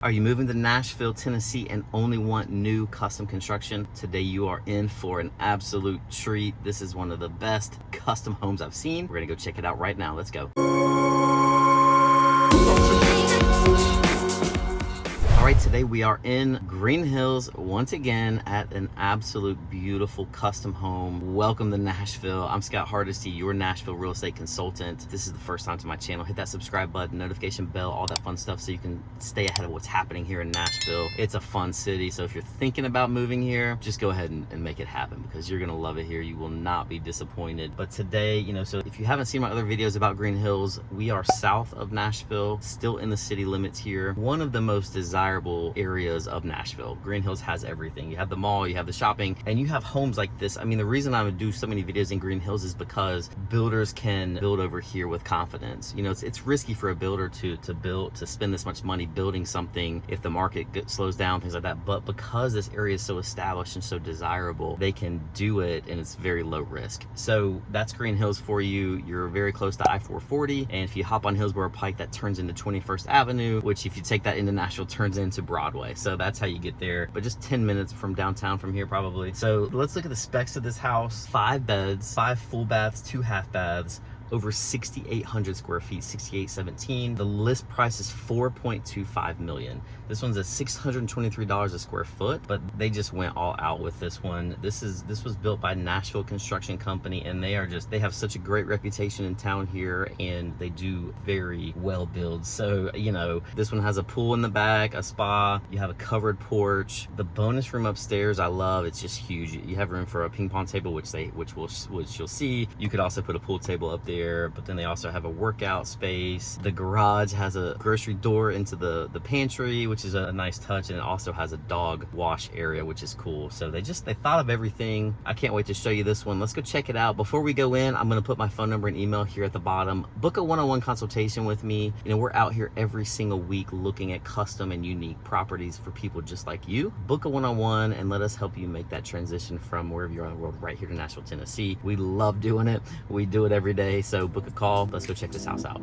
Are you moving to Nashville, Tennessee and only want new custom construction? Today you are in for an absolute treat. This is one of the best custom homes I've seen. We're gonna go check it out right now. Let's go. All right, today we are in Green Hills once again at an absolute beautiful custom home. Welcome to Nashville. I'm Scott Hardesty, your Nashville real estate consultant. If this is the first time to my channel, hit that subscribe button, notification bell, all that fun stuff so you can stay ahead of what's happening here in Nashville. It's a fun city, so if you're thinking about moving here, just go ahead and make it happen because you're gonna love it here. You will not be disappointed. But today, so if you haven't seen my other videos about Green Hills, we are south of Nashville, still in the city limits here. One of the most desirable areas of Nashville. Green Hills has everything. You have the mall, you have the shopping, and you have homes like this. I mean, the reason I would do so many videos in Green Hills is because builders can build over here with confidence. It's risky for a builder to spend this much money building something if the market slows down, things like that. But because this area is so established and so desirable, they can do it and it's very low risk. So that's Green Hills for you. You're very close to I-440, and if you hop on Hillsborough Pike, that turns into 21st Avenue, which if you take that into Nashville turns into Broadway. So that's how you get there, but just 10 minutes from downtown from here probably. So let's look at the specs of this house. 5 beds, 5 full baths, 2 half baths, over 6,800 square feet, 6,817. The list price is $4.25 million. This one's at $623 a square foot, but they just went all out with this one. This was built by Nashville Construction Company, and they have such a great reputation in town here, and they do very well build. So, this one has a pool in the back, a spa, you have a covered porch. The bonus room upstairs, I love, it's just huge. You have room for a ping pong table, which you'll see. You could also put a pool table up there, but then they also have a workout space. The garage has a grocery door into the pantry, which is a nice touch, and it also has a dog wash area, which is cool. So they thought of everything. I can't wait to show you this one. Let's go check it out. Before we go in, I'm gonna put my phone number and email here at the bottom. Book a one-on-one consultation with me. We're out here every single week looking at custom and unique properties for people just like you. Book a one-on-one and let us help you make that transition from wherever you are in the world right here to Nashville, Tennessee. We love doing it. We do it every day. So book a call. Let's go check this house out.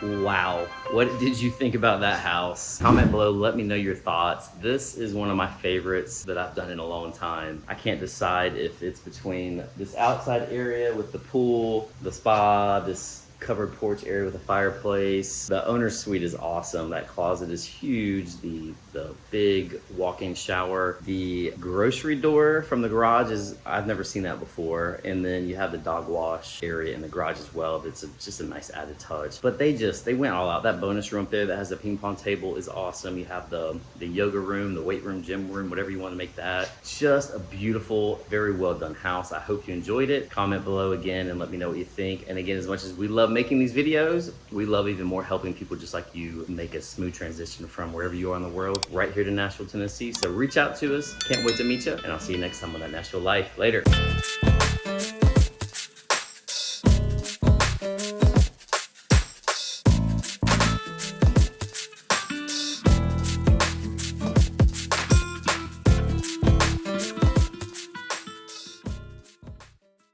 Wow, what did you think about that house? Comment below, let me know your thoughts. This is one of my favorites that I've done in a long time. I can't decide if it's between this outside area with the pool, the spa, this covered porch area with a fireplace. The owner's suite is awesome. That closet is huge. The big walk-in shower. The grocery door from the garage is, I've never seen that before. And then you have the dog wash area in the garage as well. It's just a nice added touch. But they went all out. That bonus room up there that has the ping pong table is awesome. You have the yoga room, the weight room, gym room, whatever you want to make that. Just a beautiful, very well done house. I hope you enjoyed it. Comment below again and let me know what you think. And again, as much as we love making these videos, we love even more helping people just like you make a smooth transition from wherever you are in the world right here to Nashville, Tennessee. So reach out to us. Can't wait to meet you, and I'll see you next time on That Nashville Life. Later.